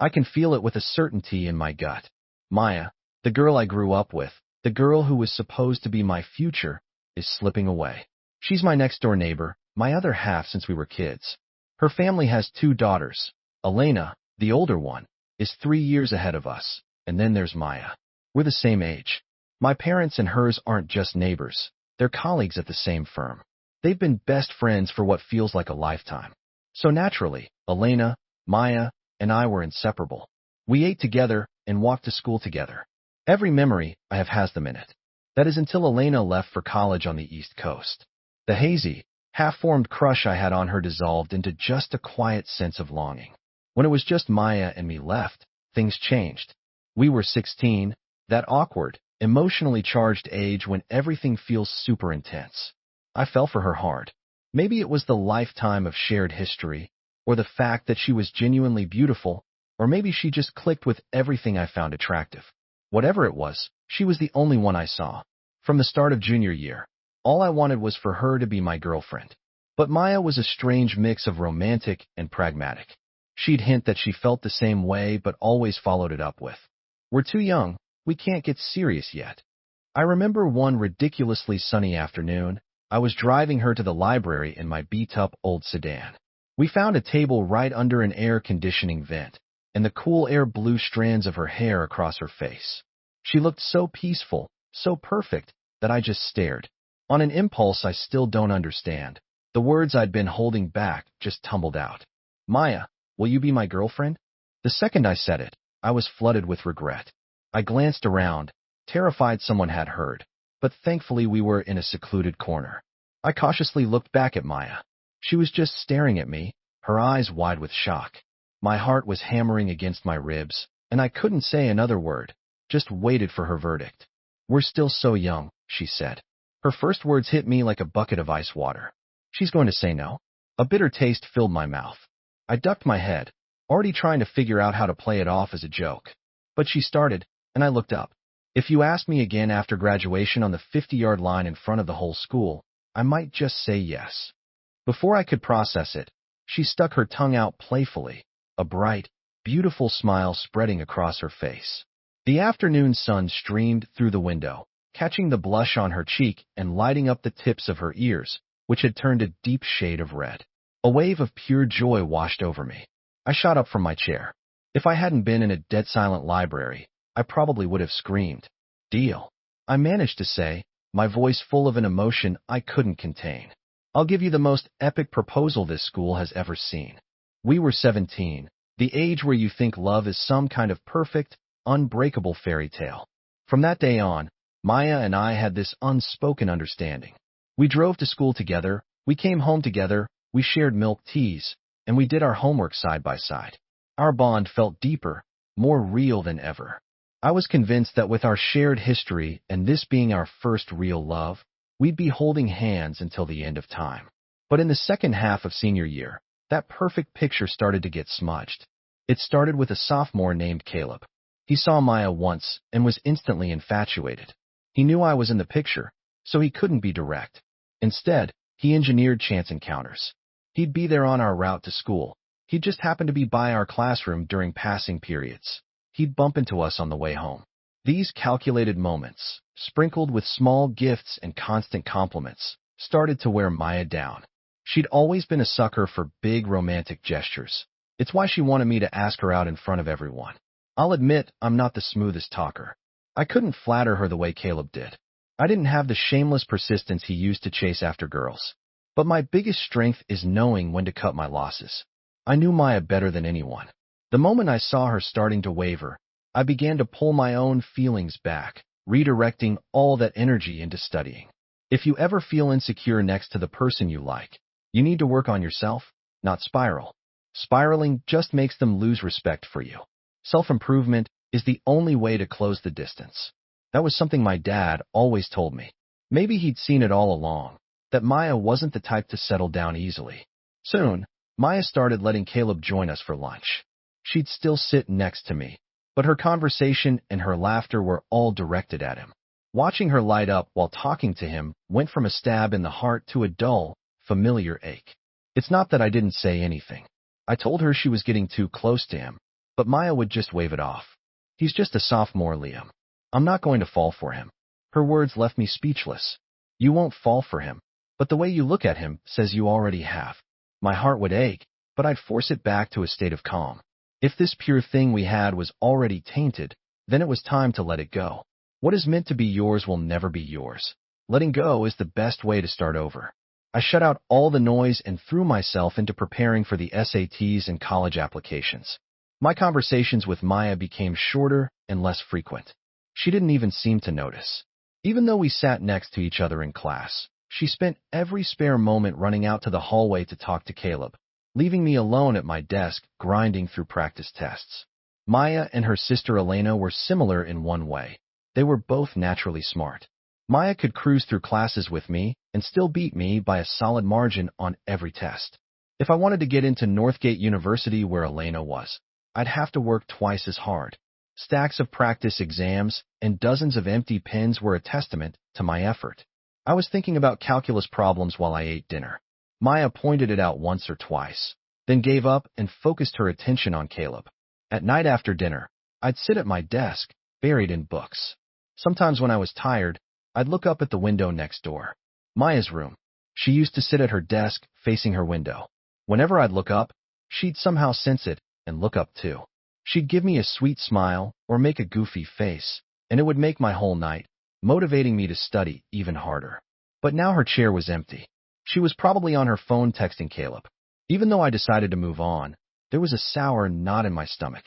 I can feel it with a certainty in my gut. Maya, the girl I grew up with, the girl who was supposed to be my future, is slipping away. She's my next-door neighbor, my other half since we were kids. Her family has 2 daughters. Elena, the older one, is 3 years ahead of us, and then there's Maya. We're the same age. My parents and hers aren't just neighbors, they're colleagues at the same firm. They've been best friends for what feels like a lifetime. So naturally, Elena, Maya, and I were inseparable. We ate together and walked to school together. Every memory I have has them in it. That is until Elena left for college on the East Coast. The hazy, half-formed crush I had on her dissolved into just a quiet sense of longing. When it was just Maya and me left, things changed. We were 16, that awkward, emotionally charged age when everything feels super intense. I fell for her hard. Maybe it was the lifetime of shared history, or the fact that she was genuinely beautiful, or maybe she just clicked with everything I found attractive. Whatever it was, she was the only one I saw. From the start of junior year, all I wanted was for her to be my girlfriend. But Maya was a strange mix of romantic and pragmatic. She'd hint that she felt the same way but always followed it up with, "We're too young, we can't get serious yet." I remember one ridiculously sunny afternoon, I was driving her to the library in my beat-up old sedan. We found a table right under an air conditioning vent, and the cool air blew strands of her hair across her face. She looked so peaceful, so perfect, that I just stared. On an impulse I still don't understand, the words I'd been holding back just tumbled out. "Maya, will you be my girlfriend?" The second I said it, I was flooded with regret. I glanced around, terrified someone had heard, but thankfully we were in a secluded corner. I cautiously looked back at Maya. She was just staring at me, her eyes wide with shock. My heart was hammering against my ribs, and I couldn't say another word, just waited for her verdict. "We're still so young," she said. Her first words hit me like a bucket of ice water. She's going to say no? A bitter taste filled my mouth. I ducked my head, already trying to figure out how to play it off as a joke. But she started, and I looked up. "If you asked me again after graduation on the 50-yard line in front of the whole school, I might just say yes." Before I could process it, she stuck her tongue out playfully, a bright, beautiful smile spreading across her face. The afternoon sun streamed through the window, catching the blush on her cheek and lighting up the tips of her ears, which had turned a deep shade of red. A wave of pure joy washed over me. I shot up from my chair. If I hadn't been in a dead-silent library, I probably would have screamed. "Deal," I managed to say, my voice full of an emotion I couldn't contain. "I'll give you the most epic proposal this school has ever seen." We were 17, the age where you think love is some kind of perfect, unbreakable fairy tale. From that day on, Maya and I had this unspoken understanding. We drove to school together, we came home together, we shared milk teas, and we did our homework side by side. Our bond felt deeper, more real than ever. I was convinced that with our shared history and this being our first real love, we'd be holding hands until the end of time. But in the second half of senior year, that perfect picture started to get smudged. It started with a sophomore named Caleb. He saw Maya once and was instantly infatuated. He knew I was in the picture, so he couldn't be direct. Instead, he engineered chance encounters. He'd be there on our route to school. He'd just happen to be by our classroom during passing periods. He'd bump into us on the way home. These calculated moments, sprinkled with small gifts and constant compliments, started to wear Maya down. She'd always been a sucker for big romantic gestures. It's why she wanted me to ask her out in front of everyone. I'll admit I'm not the smoothest talker. I couldn't flatter her the way Caleb did. I didn't have the shameless persistence he used to chase after girls. But my biggest strength is knowing when to cut my losses. I knew Maya better than anyone. The moment I saw her starting to waver, I began to pull my own feelings back, redirecting all that energy into studying. If you ever feel insecure next to the person you like, you need to work on yourself, not spiral. Spiraling just makes them lose respect for you. Self-improvement is the only way to close the distance. That was something my dad always told me. Maybe he'd seen it all along, that Maya wasn't the type to settle down easily. Soon, Maya started letting Caleb join us for lunch. She'd still sit next to me, but her conversation and her laughter were all directed at him. Watching her light up while talking to him went from a stab in the heart to a dull, familiar ache. It's not that I didn't say anything. I told her she was getting too close to him, But Maya would just wave it off. He's just a sophomore, Liam. I'm not going to fall for him. Her words left me speechless. You won't fall for him, but the way you look at him says you already have. My heart would ache, but I'd force it back to a state of calm. If this pure thing we had was already tainted, then it was time to let it go. What is meant to be yours will never be yours. Letting go is the best way to start over. I shut out all the noise and threw myself into preparing for the SATs and college applications. My conversations with Maya became shorter and less frequent. She didn't even seem to notice. Even though we sat next to each other in class, she spent every spare moment running out to the hallway to talk to Caleb, leaving me alone at my desk grinding through practice tests. Maya and her sister Elena were similar in one way. They were both naturally smart. Maya could cruise through classes with me and still beat me by a solid margin on every test. If I wanted to get into Northgate University where Elena was, I'd have to work twice as hard. Stacks of practice exams and dozens of empty pens were a testament to my effort. I was thinking about calculus problems while I ate dinner. Maya pointed it out once or twice, then gave up and focused her attention on Caleb. At night after dinner, I'd sit at my desk, buried in books. Sometimes when I was tired, I'd look up at the window next door. Maya's room. She used to sit at her desk, facing her window. Whenever I'd look up, she'd somehow sense it and look up too. She'd give me a sweet smile or make a goofy face, and it would make my whole night, motivating me to study even harder. But now her chair was empty. She was probably on her phone texting Caleb. Even though I decided to move on, there was a sour knot in my stomach.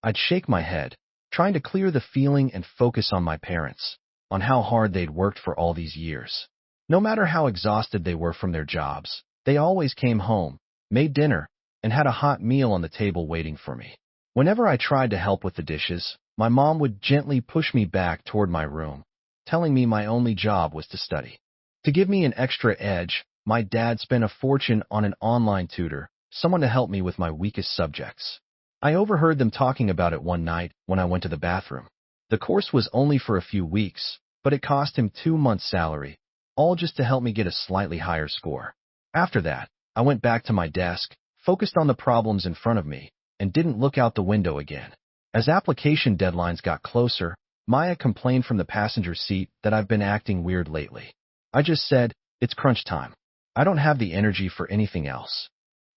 I'd shake my head, trying to clear the feeling and focus on my parents, on how hard they'd worked for all these years. No matter how exhausted they were from their jobs, they always came home, made dinner, and had a hot meal on the table waiting for me. Whenever I tried to help with the dishes, my mom would gently push me back toward my room, telling me my only job was to study. To give me an extra edge, my dad spent a fortune on an online tutor, someone to help me with my weakest subjects. I overheard them talking about it one night when I went to the bathroom. The course was only for a few weeks, but it cost him 2 months' salary, all just to help me get a slightly higher score. After that, I went back to my desk, focused on the problems in front of me, and didn't look out the window again. As application deadlines got closer, Maya complained from the passenger seat that I've been acting weird lately. I just said, it's crunch time. I don't have the energy for anything else.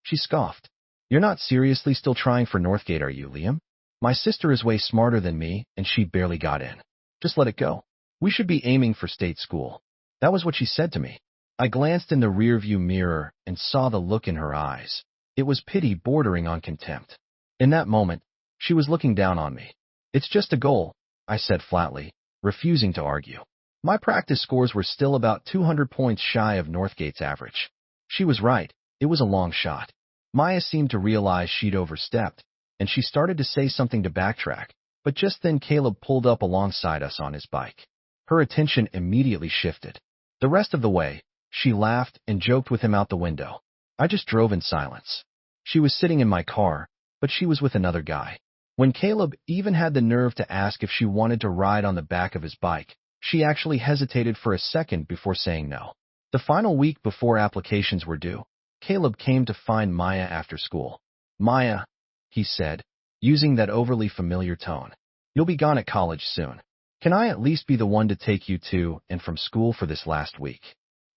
She scoffed. You're not seriously still trying for Northgate, are you, Liam? My sister is way smarter than me, and she barely got in. Just let it go. We should be aiming for state school. That was what she said to me. I glanced in the rearview mirror and saw the look in her eyes. It was pity bordering on contempt. In that moment, she was looking down on me. It's just a goal, I said flatly, refusing to argue. My practice scores were still about 200 points shy of Northgate's average. She was right. It was a long shot. Maya seemed to realize she'd overstepped, and she started to say something to backtrack, but just then Caleb pulled up alongside us on his bike. Her attention immediately shifted. The rest of the way, she laughed and joked with him out the window. I just drove in silence. She was sitting in my car, but she was with another guy. When Caleb even had the nerve to ask if she wanted to ride on the back of his bike, she actually hesitated for a second before saying no. The final week before applications were due, Caleb came to find Maya after school. Maya, he said, using that overly familiar tone. You'll be gone at college soon. Can I at least be the one to take you to and from school for this last week?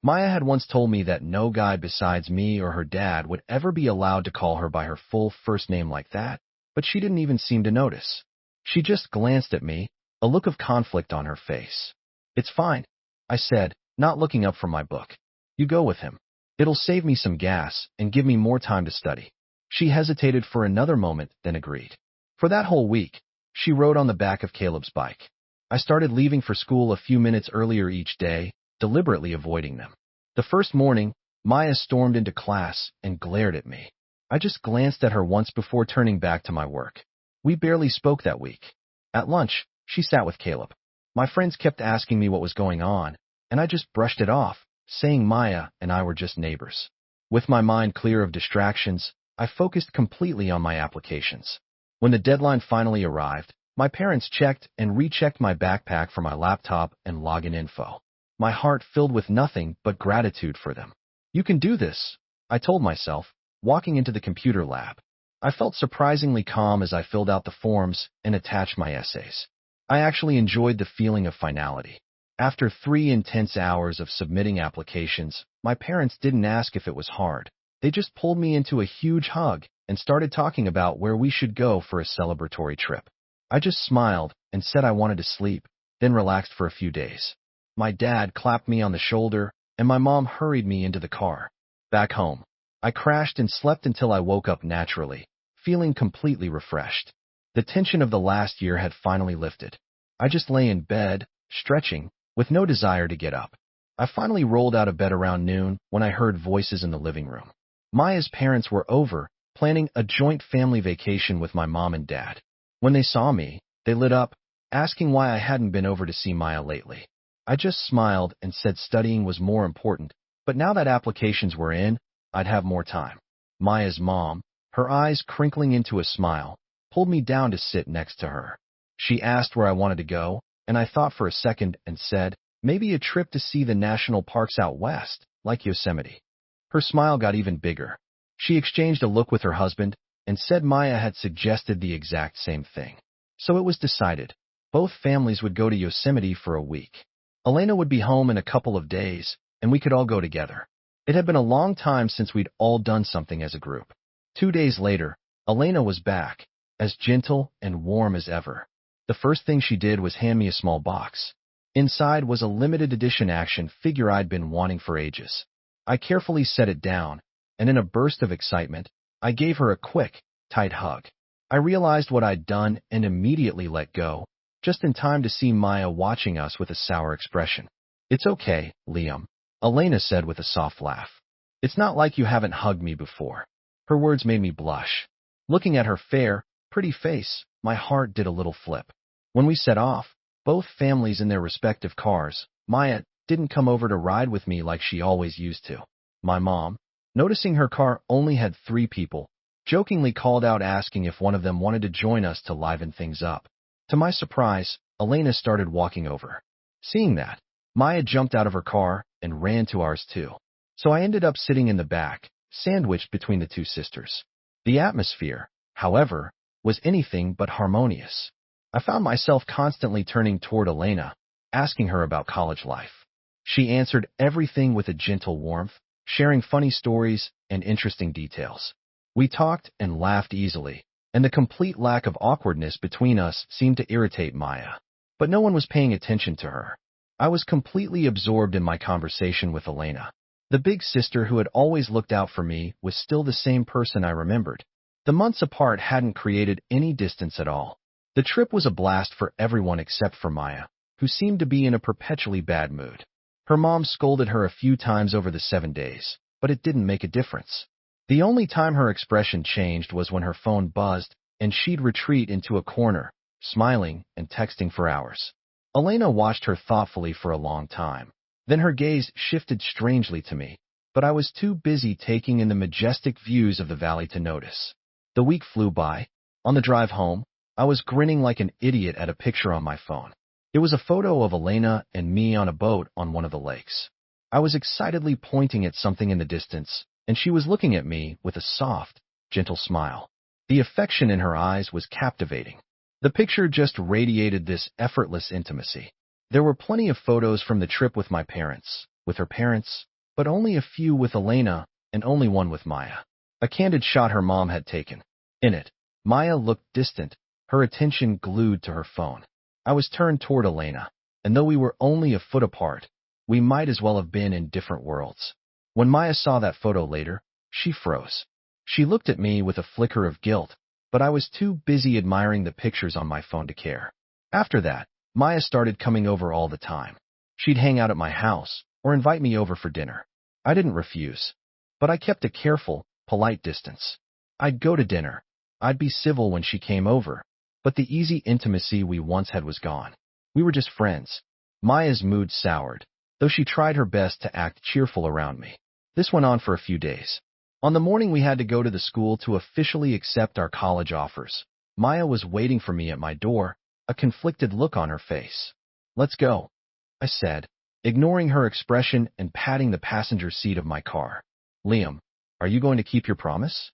Maya had once told me that no guy besides me or her dad would ever be allowed to call her by her full first name like that, but she didn't even seem to notice. She just glanced at me, a look of conflict on her face. It's fine, I said, not looking up from my book. You go with him. It'll save me some gas and give me more time to study. She hesitated for another moment, then agreed. For that whole week, she rode on the back of Caleb's bike. I started leaving for school a few minutes earlier each day, deliberately avoiding them. The first morning, Maya stormed into class and glared at me. I just glanced at her once before turning back to my work. We barely spoke that week. At lunch, she sat with Caleb. My friends kept asking me what was going on, and I just brushed it off, saying Maya and I were just neighbors. With my mind clear of distractions, I focused completely on my applications. When the deadline finally arrived, my parents checked and rechecked my backpack for my laptop and login info. My heart filled with nothing but gratitude for them. You can do this, I told myself, walking into the computer lab. I felt surprisingly calm as I filled out the forms and attached my essays. I actually enjoyed the feeling of finality. After 3 intense hours of submitting applications, my parents didn't ask if it was hard. They just pulled me into a huge hug and started talking about where we should go for a celebratory trip. I just smiled and said I wanted to sleep, then relaxed for a few days. My dad clapped me on the shoulder, and my mom hurried me into the car. Back home, I crashed and slept until I woke up naturally, feeling completely refreshed. The tension of the last year had finally lifted. I just lay in bed, stretching, with no desire to get up. I finally rolled out of bed around noon when I heard voices in the living room. Maya's parents were over, planning a joint family vacation with my mom and dad. When they saw me, they lit up, asking why I hadn't been over to see Maya lately. I just smiled and said studying was more important, but now that applications were in, I'd have more time. Maya's mom, her eyes crinkling into a smile, pulled me down to sit next to her. She asked where I wanted to go, and I thought for a second and said, maybe a trip to see the national parks out west, like Yosemite. Her smile got even bigger. She exchanged a look with her husband and said Maya had suggested the exact same thing. So it was decided. Both families would go to Yosemite for a week. Elena would be home in a couple of days, and we could all go together. It had been a long time since we'd all done something as a group. 2 days later, Elena was back, as gentle and warm as ever. The first thing she did was hand me a small box. Inside was a limited edition action figure I'd been wanting for ages. I carefully set it down, and in a burst of excitement, I gave her a quick, tight hug. I realized what I'd done and immediately let go, just in time to see Maya watching us with a sour expression. It's okay, Liam, Elena said with a soft laugh. It's not like you haven't hugged me before. Her words made me blush. Looking at her fair, pretty face, my heart did a little flip. When we set off, both families in their respective cars, Maya didn't come over to ride with me like she always used to. My mom, noticing her car only had 3 people, jokingly called out asking if one of them wanted to join us to liven things up. To my surprise, Elena started walking over. Seeing that, Maya jumped out of her car and ran to ours too. So I ended up sitting in the back, sandwiched between the 2 sisters. The atmosphere, however, was anything but harmonious. I found myself constantly turning toward Elena, asking her about college life. She answered everything with a gentle warmth, sharing funny stories and interesting details. We talked and laughed easily, and the complete lack of awkwardness between us seemed to irritate Maya. But no one was paying attention to her. I was completely absorbed in my conversation with Elena. The big sister who had always looked out for me was still the same person I remembered. The months apart hadn't created any distance at all. The trip was a blast for everyone except for Maya, who seemed to be in a perpetually bad mood. Her mom scolded her a few times over the 7 days, but it didn't make a difference. The only time her expression changed was when her phone buzzed and she'd retreat into a corner, smiling and texting for hours. Elena watched her thoughtfully for a long time. Then her gaze shifted strangely to me, but I was too busy taking in the majestic views of the valley to notice. The week flew by. On the drive home, I was grinning like an idiot at a picture on my phone. It was a photo of Elena and me on a boat on one of the lakes. I was excitedly pointing at something in the distance, and she was looking at me with a soft, gentle smile. The affection in her eyes was captivating. The picture just radiated this effortless intimacy. There were plenty of photos from the trip with my parents, with her parents, but only a few with Elena and only one with Maya. A candid shot her mom had taken. In it, Maya looked distant, her attention glued to her phone. I was turned toward Elena, and though we were only a foot apart, we might as well have been in different worlds. When Maya saw that photo later, she froze. She looked at me with a flicker of guilt, but I was too busy admiring the pictures on my phone to care. After that, Maya started coming over all the time. She'd hang out at my house or invite me over for dinner. I didn't refuse, but I kept a careful, polite distance. I'd go to dinner. I'd be civil when she came over, but the easy intimacy we once had was gone. We were just friends. Maya's mood soured, though she tried her best to act cheerful around me. This went on for a few days. On the morning we had to go to the school to officially accept our college offers, Maya was waiting for me at my door, a conflicted look on her face. "Let's go," I said, ignoring her expression and patting the passenger seat of my car. "Liam, are you going to keep your promise?"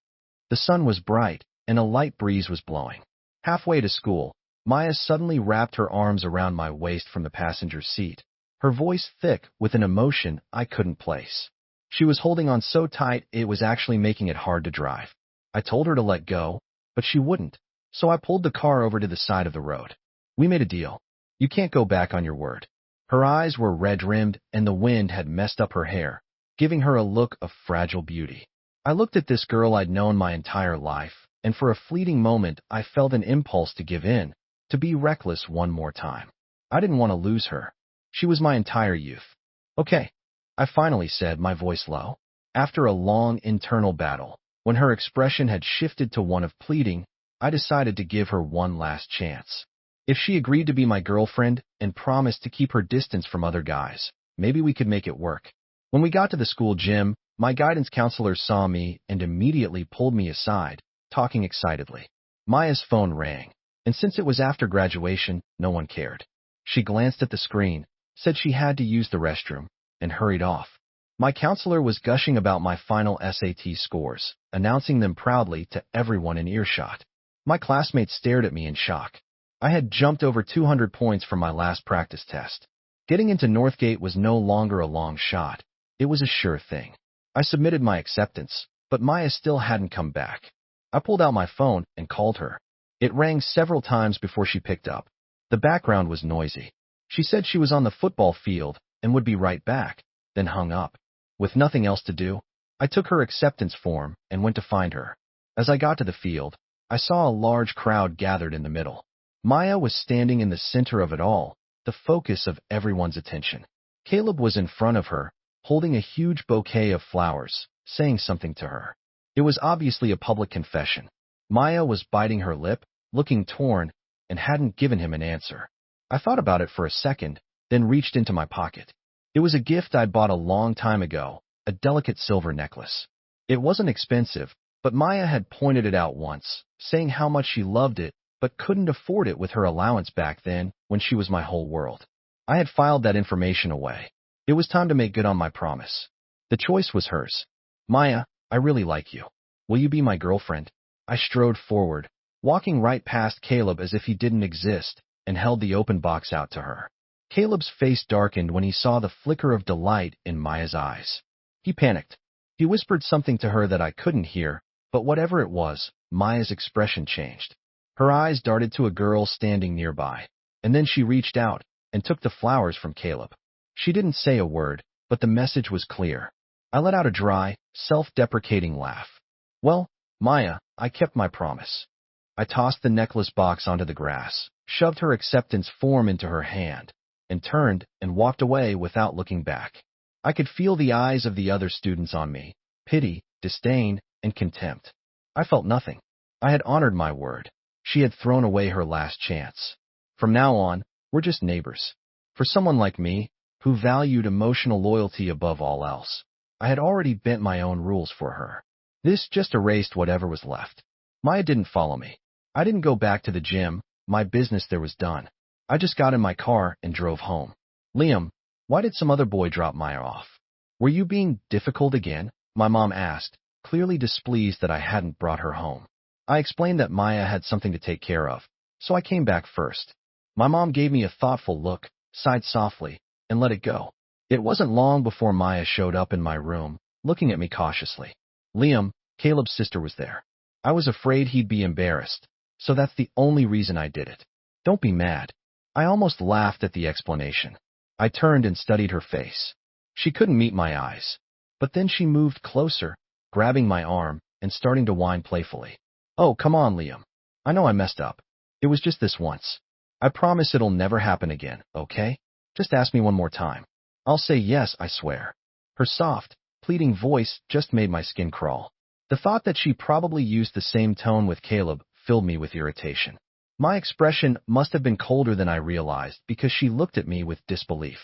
The sun was bright, and a light breeze was blowing. Halfway to school, Maya suddenly wrapped her arms around my waist from the passenger seat, her voice thick with an emotion I couldn't place. She was holding on so tight it was actually making it hard to drive. I told her to let go, but she wouldn't, so I pulled the car over to the side of the road. We made a deal. You can't go back on your word. Her eyes were red-rimmed, and the wind had messed up her hair, giving her a look of fragile beauty. I looked at this girl I'd known my entire life, and for a fleeting moment I felt an impulse to give in, to be reckless one more time. I didn't want to lose her. She was my entire youth. Okay, I finally said, my voice low. After a long internal battle, when her expression had shifted to one of pleading, I decided to give her one last chance. If she agreed to be my girlfriend and promised to keep her distance from other guys, maybe we could make it work. When we got to the school gym, my guidance counselor saw me and immediately pulled me aside, talking excitedly. Maya's phone rang, and since it was after graduation, no one cared. She glanced at the screen, said she had to use the restroom, and hurried off. My counselor was gushing about my final SAT scores, announcing them proudly to everyone in earshot. My classmates stared at me in shock. I had jumped over 200 points from my last practice test. Getting into Northgate was no longer a long shot. It was a sure thing. I submitted my acceptance, but Maya still hadn't come back. I pulled out my phone and called her. It rang several times before she picked up. The background was noisy. She said she was on the football field and would be right back, then hung up. With nothing else to do, I took her acceptance form and went to find her. As I got to the field, I saw a large crowd gathered in the middle. Maya was standing in the center of it all, the focus of everyone's attention. Caleb was in front of her, holding a huge bouquet of flowers, saying something to her. It was obviously a public confession. Maya was biting her lip, looking torn, and hadn't given him an answer. I thought about it for a second, then reached into my pocket. It was a gift I'd bought a long time ago, a delicate silver necklace. It wasn't expensive, but Maya had pointed it out once, saying how much she loved it, but couldn't afford it with her allowance back then when she was my whole world. I had filed that information away. It was time to make good on my promise. The choice was hers. Maya, I really like you. Will you be my girlfriend? I strode forward, walking right past Caleb as if he didn't exist, and held the open box out to her. Caleb's face darkened when he saw the flicker of delight in Maya's eyes. He panicked. He whispered something to her that I couldn't hear, but whatever it was, Maya's expression changed. Her eyes darted to a girl standing nearby, and then she reached out and took the flowers from Caleb. She didn't say a word, but the message was clear. I let out a dry, self-deprecating laugh. Well, Maya, I kept my promise. I tossed the necklace box onto the grass, shoved her acceptance form into her hand, and turned and walked away without looking back. I could feel the eyes of the other students on me, pity, disdain, and contempt. I felt nothing. I had honored my word. She had thrown away her last chance. From now on, we're just neighbors. For someone like me, who valued emotional loyalty above all else, I had already bent my own rules for her. This just erased whatever was left. Maya didn't follow me. I didn't go back to the gym. My business there was done. I just got in my car and drove home. Liam, why did some other boy drop Maya off? Were you being difficult again? My mom asked, clearly displeased that I hadn't brought her home. I explained that Maya had something to take care of, so I came back first. My mom gave me a thoughtful look, sighed softly, and let it go. It wasn't long before Maya showed up in my room, looking at me cautiously. Liam, Caleb's sister, was there. I was afraid he'd be embarrassed, so that's the only reason I did it. Don't be mad. I almost laughed at the explanation. I turned and studied her face. She couldn't meet my eyes. But then she moved closer, grabbing my arm and starting to whine playfully. Oh, come on, Liam. I know I messed up. It was just this once. I promise it'll never happen again, okay? Just ask me one more time. I'll say yes, I swear. Her soft, pleading voice just made my skin crawl. The thought that she probably used the same tone with Caleb filled me with irritation. My expression must have been colder than I realized because she looked at me with disbelief.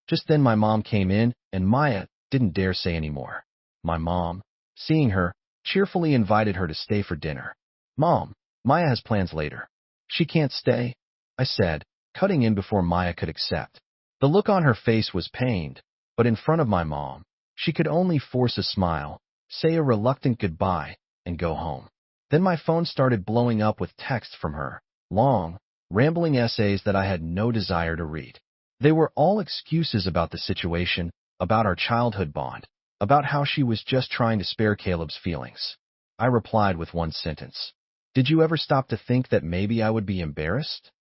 Just then my mom came in, and Maya didn't dare say any more. My mom, seeing her, cheerfully invited her to stay for dinner. Mom, Maya has plans later. She can't stay, I said, cutting in before Maya could accept. The look on her face was pained, but in front of my mom, she could only force a smile, say a reluctant goodbye, and go home. Then my phone started blowing up with texts from her, long, rambling essays that I had no desire to read. They were all excuses about the situation, about our childhood bond, about how she was just trying to spare Caleb's feelings. I replied with one sentence. Did you ever stop to think that maybe I would be embarrassed?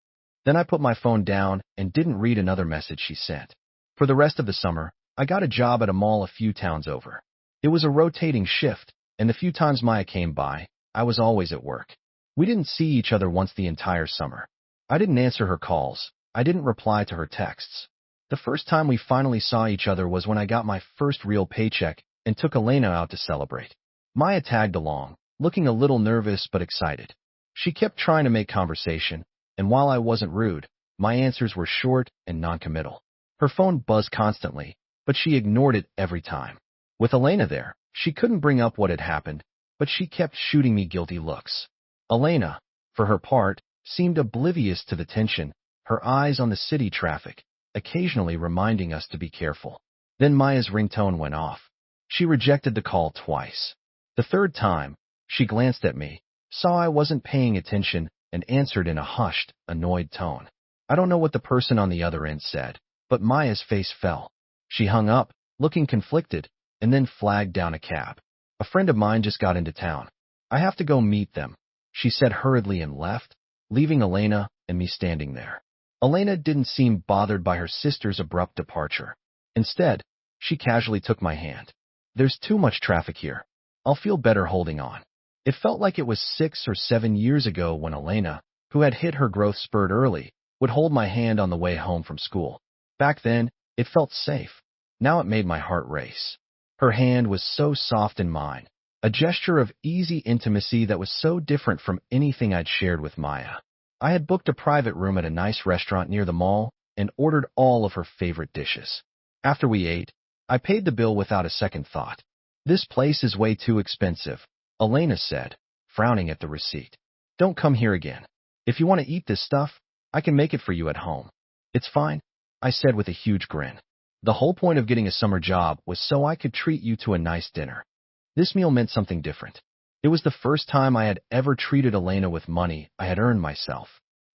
Then I put my phone down and didn't read another message she sent. For the rest of the summer, I got a job at a mall a few towns over. It was a rotating shift, and the few times Maya came by, I was always at work. We didn't see each other once the entire summer. I didn't answer her calls. I didn't reply to her texts. The first time we finally saw each other was when I got my first real paycheck and took Elena out to celebrate. Maya tagged along, looking a little nervous but excited. She kept trying to make conversation, and while I wasn't rude, my answers were short and noncommittal. Her phone buzzed constantly, but she ignored it every time. With Elena there, she couldn't bring up what had happened, but she kept shooting me guilty looks. Elena, for her part, seemed oblivious to the tension, her eyes on the city traffic, occasionally reminding us to be careful. Then Maya's ringtone went off. She rejected the call twice. The third time, she glanced at me, saw I wasn't paying attention, and answered in a hushed, annoyed tone. I don't know what the person on the other end said, but Maya's face fell. She hung up, looking conflicted, and then flagged down a cab. A friend of mine just got into town. I have to go meet them, she said hurriedly and left, leaving Elena and me standing there. Elena didn't seem bothered by her sister's abrupt departure. Instead, she casually took my hand. There's too much traffic here. I'll feel better holding on. It felt like it was 6 or 7 years ago when Elena, who had hit her growth spurt early, would hold my hand on the way home from school. Back then, it felt safe. Now it made my heart race. Her hand was so soft in mine, a gesture of easy intimacy that was so different from anything I'd shared with Maya. I had booked a private room at a nice restaurant near the mall and ordered all of her favorite dishes. After we ate, I paid the bill without a second thought. This place is way too expensive, Elena said, frowning at the receipt. Don't come here again. If you want to eat this stuff, I can make it for you at home. It's fine, I said with a huge grin. The whole point of getting a summer job was so I could treat you to a nice dinner. This meal meant something different. It was the first time I had ever treated Elena with money I had earned myself.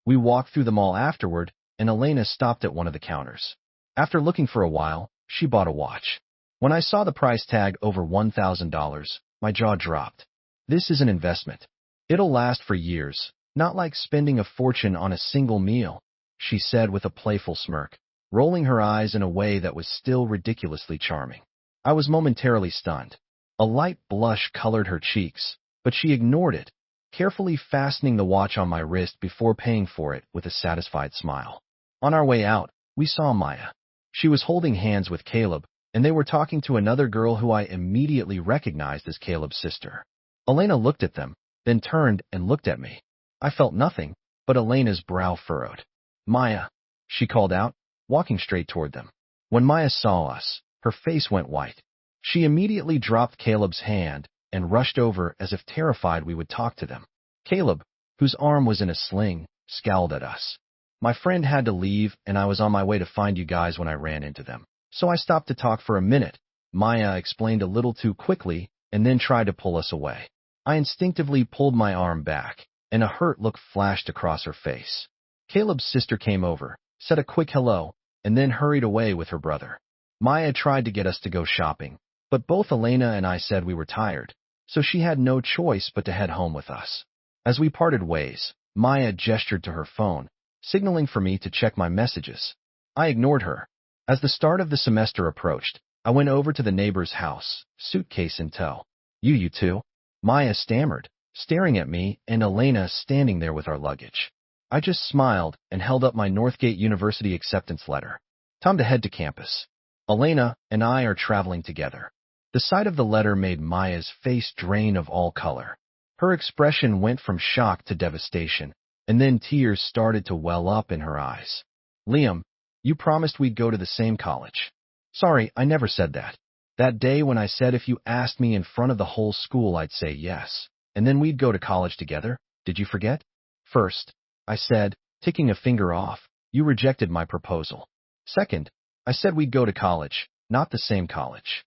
We walked through the mall afterward, and Elena stopped at one of the counters. After looking for a while, she bought a watch. When I saw the price tag over $1,000, my jaw dropped. This is an investment. It'll last for years, not like spending a fortune on a single meal, she said with a playful smirk, rolling her eyes in a way that was still ridiculously charming. I was momentarily stunned. A light blush colored her cheeks, but she ignored it, carefully fastening the watch on my wrist before paying for it with a satisfied smile. On our way out, we saw Maya. She was holding hands with Caleb, and they were talking to another girl who I immediately recognized as Caleb's sister. Elena looked at them, then turned and looked at me. I felt nothing, but Elena's brow furrowed. Maya, she called out, walking straight toward them. When Maya saw us, her face went white. She immediately dropped Caleb's hand and rushed over as if terrified we would talk to them. Caleb, whose arm was in a sling, scowled at us. My friend had to leave, and I was on my way to find you guys when I ran into them. So I stopped to talk for a minute. Maya explained a little too quickly and then tried to pull us away. I instinctively pulled my arm back, and a hurt look flashed across her face. Caleb's sister came over, said a quick hello, and then hurried away with her brother. Maya tried to get us to go shopping, but both Elena and I said we were tired, so she had no choice but to head home with us. As we parted ways, Maya gestured to her phone, signaling for me to check my messages. I ignored her. As the start of the semester approached, I went over to the neighbor's house, suitcase in tow. You too? Maya stammered, staring at me and Elena standing there with our luggage. I just smiled and held up my Northgate University acceptance letter. Time to head to campus. Elena and I are traveling together. The sight of the letter made Maya's face drain of all color. Her expression went from shock to devastation, and then tears started to well up in her eyes. Liam, you promised we'd go to the same college. Sorry, I never said that. That day when I said if you asked me in front of the whole school I'd say yes, and then we'd go to college together, did you forget? First, I said, ticking a finger off, you rejected my proposal. Second, I said we'd go to college, not the same college.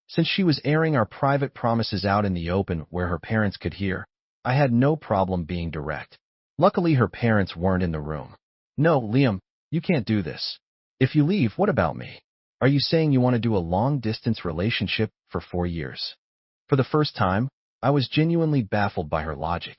Since she was airing our private promises out in the open where her parents could hear, I had no problem being direct. Luckily, her parents weren't in the room. No, Liam, you can't do this. If you leave, what about me? Are you saying you want to do a long-distance relationship for 4 years? For the first time, I was genuinely baffled by her logic.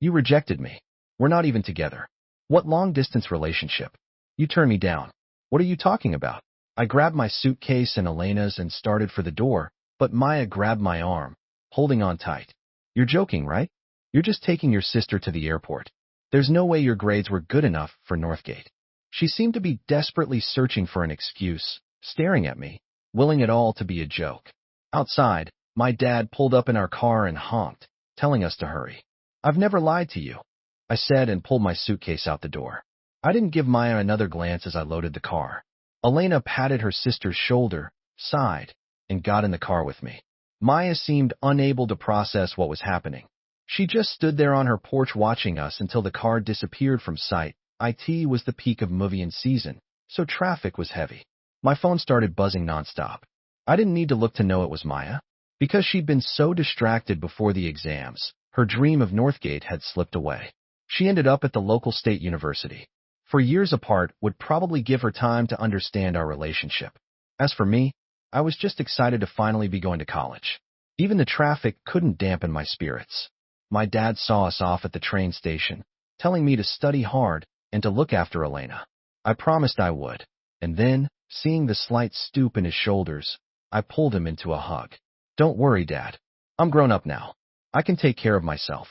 You rejected me. We're not even together. What long-distance relationship? You turned me down. What are you talking about? I grabbed my suitcase and Elena's and started for the door, but Maya grabbed my arm, holding on tight. You're joking, right? You're just taking your sister to the airport. There's no way your grades were good enough for Northgate. She seemed to be desperately searching for an excuse, staring at me, willing it all to be a joke. Outside, my dad pulled up in our car and honked, telling us to hurry. I've never lied to you, I said and pulled my suitcase out the door. I didn't give Maya another glance as I loaded the car. Elena patted her sister's shoulder, sighed, and got in the car with me. Maya seemed unable to process what was happening. She just stood there on her porch watching us until the car disappeared from sight. It was the peak of movie season, so traffic was heavy. My phone started buzzing nonstop. I didn't need to look to know it was Maya. Because she'd been so distracted before the exams, her dream of Northgate had slipped away. She ended up at the local state university. 4 years apart would probably give her time to understand our relationship. As for me, I was just excited to finally be going to college. Even the traffic couldn't dampen my spirits. My dad saw us off at the train station, telling me to study hard and to look after Elena. I promised I would, and then, seeing the slight stoop in his shoulders, I pulled him into a hug. Don't worry, Dad. I'm grown up now. I can take care of myself.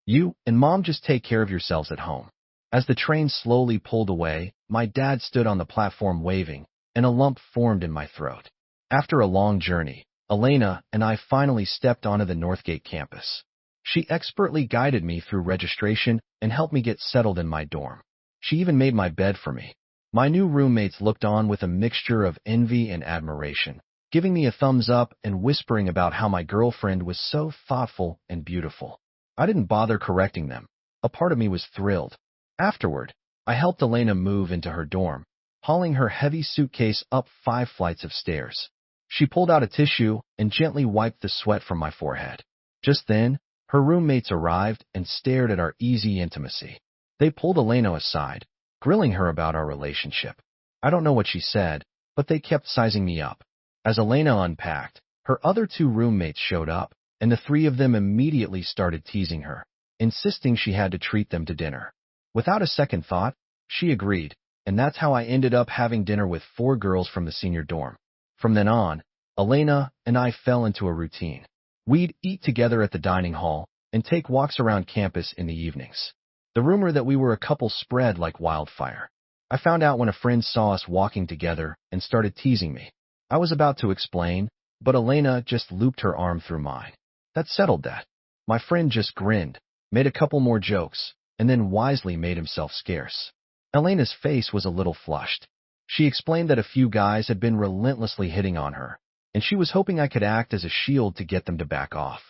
You and Mom just take care of yourselves at home. As the train slowly pulled away, my dad stood on the platform waving, and a lump formed in my throat. After a long journey, Elena and I finally stepped onto the Northgate campus. She expertly guided me through registration and helped me get settled in my dorm. She even made my bed for me. My new roommates looked on with a mixture of envy and admiration, giving me a thumbs up and whispering about how my girlfriend was so thoughtful and beautiful. I didn't bother correcting them. A part of me was thrilled. Afterward, I helped Elena move into her dorm, hauling her heavy suitcase up 5 flights of stairs. She pulled out a tissue and gently wiped the sweat from my forehead. Just then, her roommates arrived and stared at our easy intimacy. They pulled Elena aside, grilling her about our relationship. I don't know what she said, but they kept sizing me up. As Elena unpacked, her other 2 roommates showed up, and the 3 of them immediately started teasing her, insisting she had to treat them to dinner. Without a second thought, she agreed, and that's how I ended up having dinner with 4 girls from the senior dorm. From then on, Elena and I fell into a routine. We'd eat together at the dining hall and take walks around campus in the evenings. The rumor that we were a couple spread like wildfire. I found out when a friend saw us walking together and started teasing me. I was about to explain, but Elena just looped her arm through mine. That settled that. My friend just grinned, made a couple more jokes, and then wisely made himself scarce. Elena's face was a little flushed. She explained that a few guys had been relentlessly hitting on her, and she was hoping I could act as a shield to get them to back off.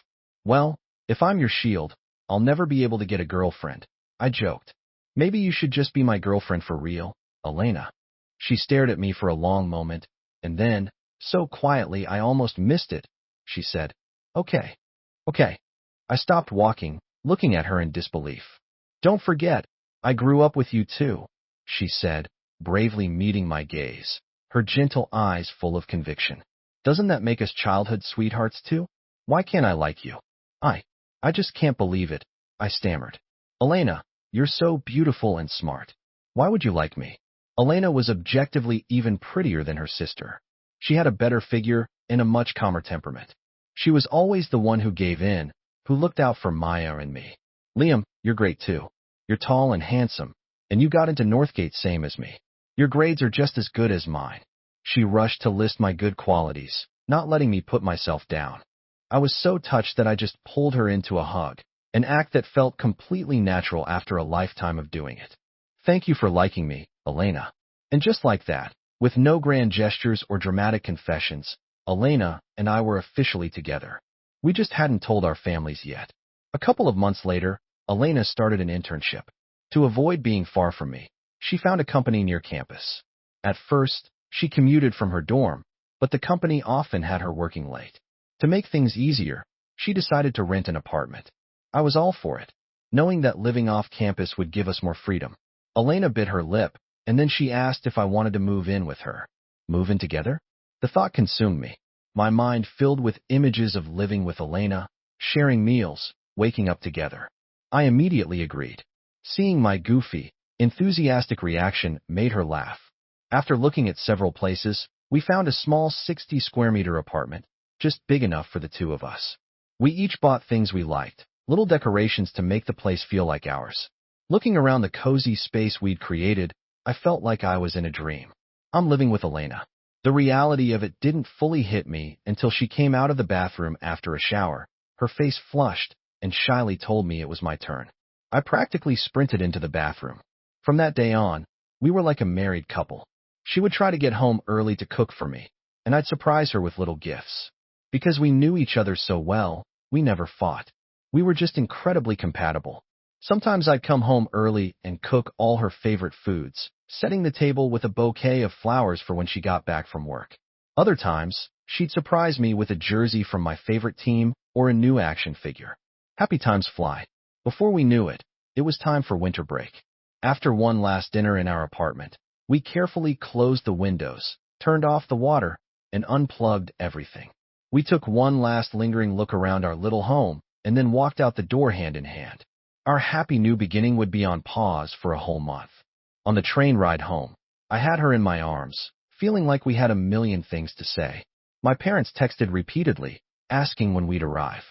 Well, if I'm your shield, I'll never be able to get a girlfriend, I joked. Maybe you should just be my girlfriend for real, Elena. She stared at me for a long moment, and then, so quietly I almost missed it, she said, Okay. I stopped walking, looking at her in disbelief. Don't forget, I grew up with you too, she said, bravely meeting my gaze, her gentle eyes full of conviction. Doesn't that make us childhood sweethearts too? Why can't I like you? I just can't believe it, I stammered. Elena, you're so beautiful and smart. Why would you like me? Elena was objectively even prettier than her sister. She had a better figure and a much calmer temperament. She was always the one who gave in, who looked out for Maya and me. Liam, you're great too. You're tall and handsome, and you got into Northgate same as me. Your grades are just as good as mine. She rushed to list my good qualities, not letting me put myself down. I was so touched that I just pulled her into a hug, an act that felt completely natural after a lifetime of doing it. Thank you for liking me, Elena. And just like that, with no grand gestures or dramatic confessions, Elena and I were officially together. We just hadn't told our families yet. A couple of months later, Elena started an internship. To avoid being far from me, she found a company near campus. At first, she commuted from her dorm, but the company often had her working late. To make things easier, she decided to rent an apartment. I was all for it, knowing that living off campus would give us more freedom. Elena bit her lip, and then she asked if I wanted to move in with her. Move in together? The thought consumed me. My mind filled with images of living with Elena, sharing meals, waking up together. I immediately agreed. Seeing my goofy, enthusiastic reaction made her laugh. After looking at several places, we found a small 60-square-meter apartment, just big enough for the two of us. We each bought things we liked, little decorations to make the place feel like ours. Looking around the cozy space we'd created, I felt like I was in a dream. I'm living with Elena. The reality of it didn't fully hit me until she came out of the bathroom after a shower, her face flushed, and shyly told me it was my turn. I practically sprinted into the bathroom. From that day on, we were like a married couple. She would try to get home early to cook for me, and I'd surprise her with little gifts. Because we knew each other so well, we never fought. We were just incredibly compatible. Sometimes I'd come home early and cook all her favorite foods, setting the table with a bouquet of flowers for when she got back from work. Other times, she'd surprise me with a jersey from my favorite team or a new action figure. Happy times fly. Before we knew it, it was time for winter break. After one last dinner in our apartment, we carefully closed the windows, turned off the water, and unplugged everything. We took one last lingering look around our little home and then walked out the door hand in hand. Our happy new beginning would be on pause for a whole month. On the train ride home, I had her in my arms, feeling like we had a million things to say. My parents texted repeatedly, asking when we'd arrive.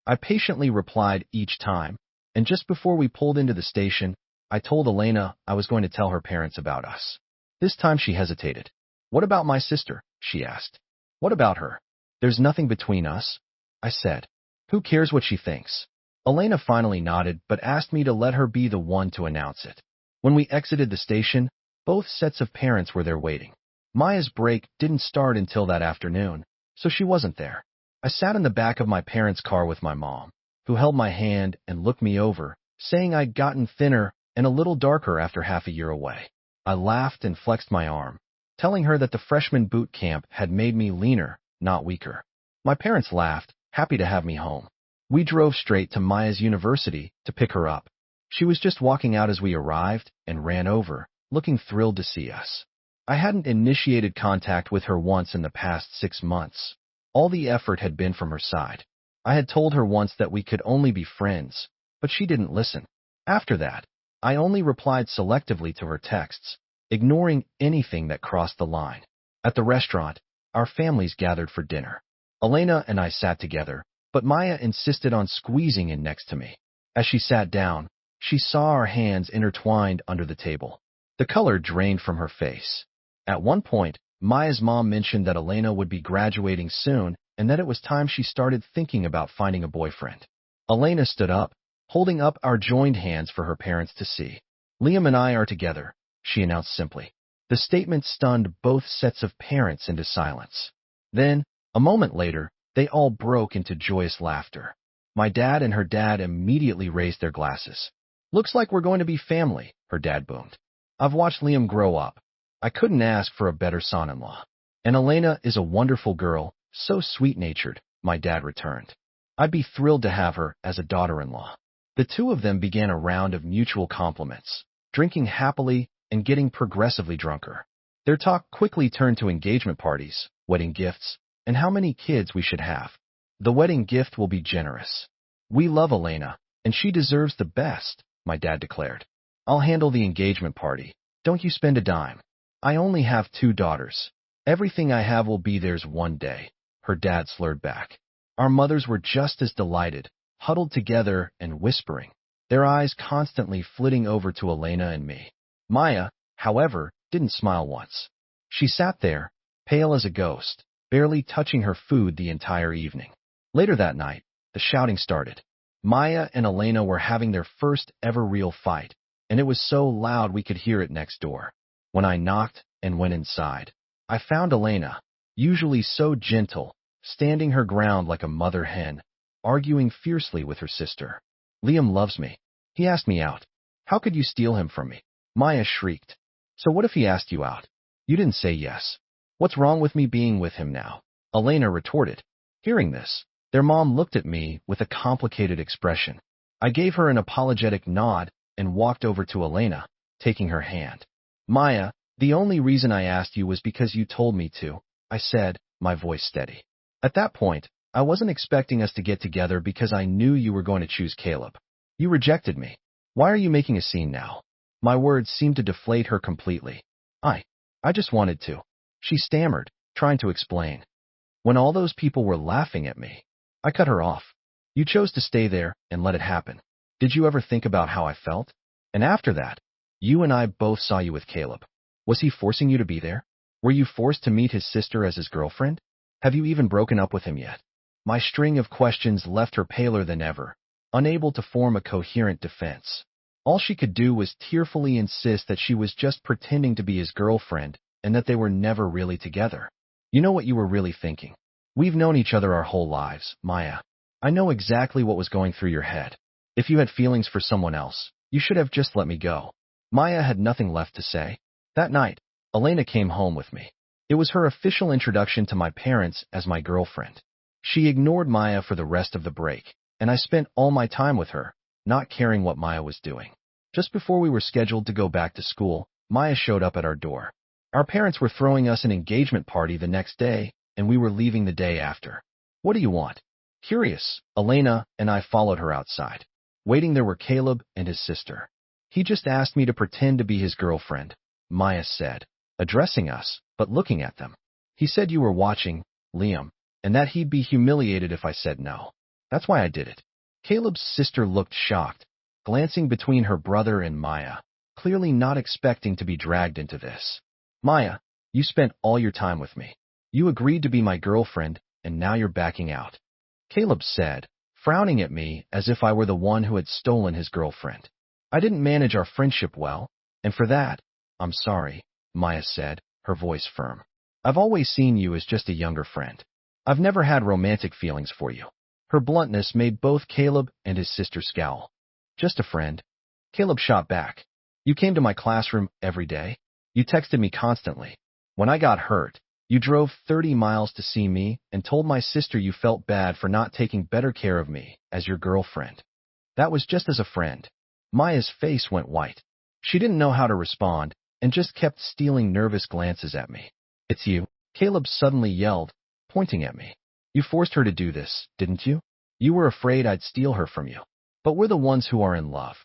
I patiently replied each time, and just before we pulled into the station, I told Elena I was going to tell her parents about us. This time she hesitated. What about my sister? She asked. What about her? There's nothing between us, I said. Who cares what she thinks? Elena finally nodded but asked me to let her be the one to announce it. When we exited the station, both sets of parents were there waiting. Maya's break didn't start until that afternoon, so she wasn't there. I sat in the back of my parents' car with my mom, who held my hand and looked me over, saying I'd gotten thinner and a little darker after half a year away. I laughed and flexed my arm, telling her that the freshman boot camp had made me leaner, not weaker. My parents laughed, happy to have me home. We drove straight to Maya's university to pick her up. She was just walking out as we arrived and ran over, looking thrilled to see us. I hadn't initiated contact with her once in the past 6 months. All the effort had been from her side. I had told her once that we could only be friends, but she didn't listen. After that, I only replied selectively to her texts, ignoring anything that crossed the line. At the restaurant, our families gathered for dinner. Elena and I sat together, but Maya insisted on squeezing in next to me. As she sat down, she saw our hands intertwined under the table. The color drained from her face. At one point, Maya's mom mentioned that Elena would be graduating soon and that it was time she started thinking about finding a boyfriend. Elena stood up, holding up our joined hands for her parents to see. Liam and I are together, she announced simply. The statement stunned both sets of parents into silence. Then, a moment later, they all broke into joyous laughter. My dad and her dad immediately raised their glasses. Looks like we're going to be family, her dad boomed. I've watched Liam grow up. I couldn't ask for a better son-in-law. And Elena is a wonderful girl, so sweet-natured, my dad returned. I'd be thrilled to have her as a daughter-in-law. The two of them began a round of mutual compliments, drinking happily and getting progressively drunker. Their talk quickly turned to engagement parties, wedding gifts, and how many kids we should have. The wedding gift will be generous. We love Elena, and she deserves the best, my dad declared. I'll handle the engagement party. Don't you spend a dime. I only have 2 daughters. Everything I have will be theirs one day, her dad slurred back. Our mothers were just as delighted, huddled together and whispering, their eyes constantly flitting over to Elena and me. Maya, however, didn't smile once. She sat there, pale as a ghost, barely touching her food the entire evening. Later that night, the shouting started. Maya and Elena were having their first ever real fight, and it was so loud we could hear it next door. When I knocked and went inside, I found Elena, usually so gentle, standing her ground like a mother hen, arguing fiercely with her sister. Liam loves me. He asked me out. How could you steal him from me? Maya shrieked. So what if he asked you out? You didn't say yes. What's wrong with me being with him now? Elena retorted. Hearing this, their mom looked at me with a complicated expression. I gave her an apologetic nod and walked over to Elena, taking her hand. Maya, the only reason I asked you was because you told me to, I said, my voice steady. At that point, I wasn't expecting us to get together because I knew you were going to choose Caleb. You rejected me. Why are you making a scene now? My words seemed to deflate her completely. I just wanted to. She stammered, trying to explain. When all those people were laughing at me, I cut her off. You chose to stay there and let it happen. Did you ever think about how I felt? And after that, you and I both saw you with Caleb. Was he forcing you to be there? Were you forced to meet his sister as his girlfriend? Have you even broken up with him yet? My string of questions left her paler than ever, unable to form a coherent defense. All she could do was tearfully insist that she was just pretending to be his girlfriend and that they were never really together. You know what you were really thinking? We've known each other our whole lives, Maya. I know exactly what was going through your head. If you had feelings for someone else, you should have just let me go. Maya had nothing left to say. That night, Elena came home with me. It was her official introduction to my parents as my girlfriend. She ignored Maya for the rest of the break, and I spent all my time with her, not caring what Maya was doing. Just before we were scheduled to go back to school, Maya showed up at our door. Our parents were throwing us an engagement party the next day, and we were leaving the day after. What do you want? Curious, Elena and I followed her outside. Waiting there were Caleb and his sister. He just asked me to pretend to be his girlfriend, Maya said, addressing us, but looking at them. He said you were watching, Liam, and that he'd be humiliated if I said no. That's why I did it. Caleb's sister looked shocked, glancing between her brother and Maya, clearly not expecting to be dragged into this. Maya, you spent all your time with me. You agreed to be my girlfriend, and now you're backing out. Caleb said, frowning at me as if I were the one who had stolen his girlfriend. I didn't manage our friendship well, and for that, I'm sorry, Maya said, her voice firm. I've always seen you as just a younger friend. I've never had romantic feelings for you. Her bluntness made both Caleb and his sister scowl. Just a friend. Caleb shot back. You came to my classroom every day. You texted me constantly. When I got hurt, you drove 30 miles to see me and told my sister you felt bad for not taking better care of me as your girlfriend. That was just as a friend. Maya's face went white. She didn't know how to respond and just kept stealing nervous glances at me. It's you, Caleb suddenly yelled, pointing at me. You forced her to do this, didn't you? You were afraid I'd steal her from you. But we're the ones who are in love.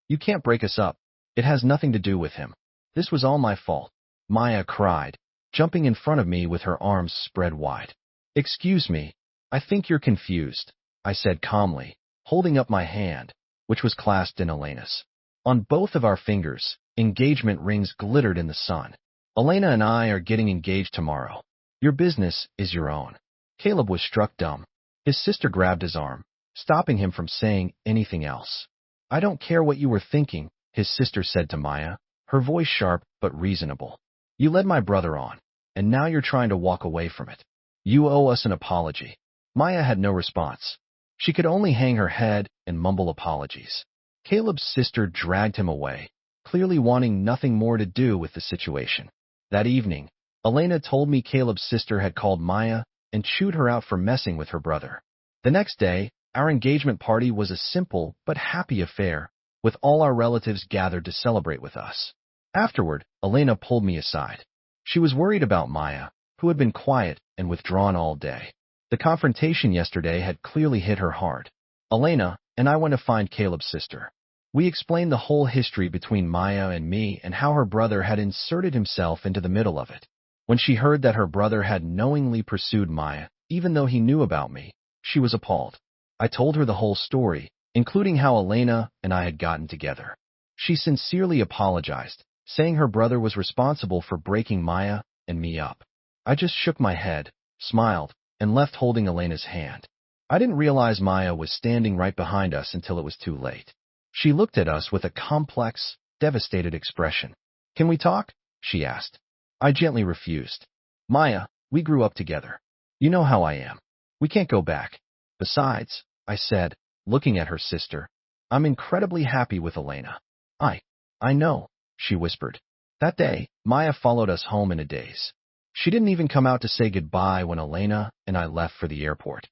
You can't break us up. It has nothing to do with him. This was all my fault, Maya cried, jumping in front of me with her arms spread wide. Excuse me, I think you're confused, I said calmly, holding up my hand, which was clasped in Elena's. On both of our fingers, engagement rings glittered in the sun. Elena and I are getting engaged tomorrow. Your business is your own. Caleb was struck dumb. His sister grabbed his arm, stopping him from saying anything else. I don't care what you were thinking, his sister said to Maya, her voice sharp but reasonable. You led my brother on, and now you're trying to walk away from it. You owe us an apology. Maya had no response. She could only hang her head and mumble apologies. Caleb's sister dragged him away, clearly wanting nothing more to do with the situation. That evening, Elena told me Caleb's sister had called Maya and chewed her out for messing with her brother. The next day, our engagement party was a simple but happy affair, with all our relatives gathered to celebrate with us. Afterward, Elena pulled me aside. She was worried about Maya, who had been quiet and withdrawn all day. The confrontation yesterday had clearly hit her hard. Elena and I went to find Caleb's sister. We explained the whole history between Maya and me and how her brother had inserted himself into the middle of it. When she heard that her brother had knowingly pursued Maya, even though he knew about me, she was appalled. I told her the whole story, including how Elena and I had gotten together. She sincerely apologized, saying her brother was responsible for breaking Maya and me up. I just shook my head, smiled, and left holding Elena's hand. I didn't realize Maya was standing right behind us until it was too late. She looked at us with a complex, devastated expression. Can we talk? She asked. I gently refused. Maya, we grew up together. You know how I am. We can't go back. Besides, I said, looking at her sister, I'm incredibly happy with Elena. I know, she whispered. That day, Maya followed us home in a daze. She didn't even come out to say goodbye when Elena and I left for the airport.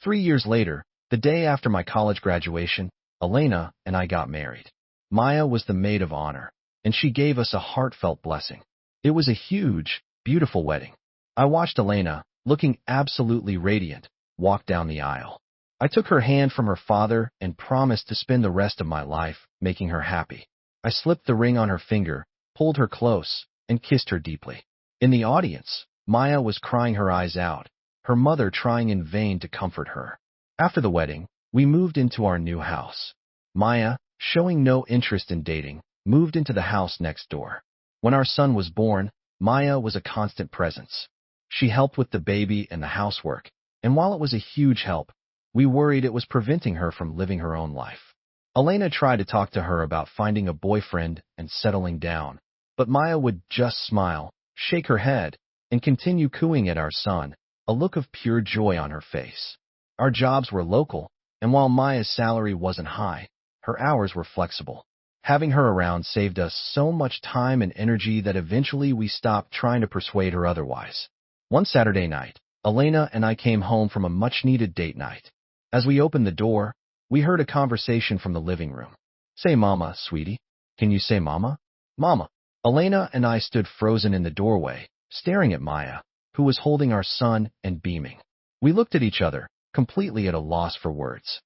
3 years later, the day after my college graduation, Elena and I got married. Maya was the maid of honor, and she gave us a heartfelt blessing. It was a huge, beautiful wedding. I watched Elena, looking absolutely radiant, walk down the aisle. I took her hand from her father and promised to spend the rest of my life making her happy. I slipped the ring on her finger, pulled her close, and kissed her deeply. In the audience, Maya was crying her eyes out, her mother trying in vain to comfort her. After the wedding, we moved into our new house. Maya, showing no interest in dating, moved into the house next door. When our son was born, Maya was a constant presence. She helped with the baby and the housework, and while it was a huge help, we worried it was preventing her from living her own life. Elena tried to talk to her about finding a boyfriend and settling down, but Maya would just smile, shake her head, and continue cooing at our son, a look of pure joy on her face. Our jobs were local, and while Maya's salary wasn't high, her hours were flexible. Having her around saved us so much time and energy that eventually we stopped trying to persuade her otherwise. One Saturday night, Elena and I came home from a much-needed date night. As we opened the door, we heard a conversation from the living room. "Say mama, sweetie. Can you say mama?" "Mama." Elena and I stood frozen in the doorway, staring at Maya, who was holding our son and beaming. We looked at each other, completely at a loss for words.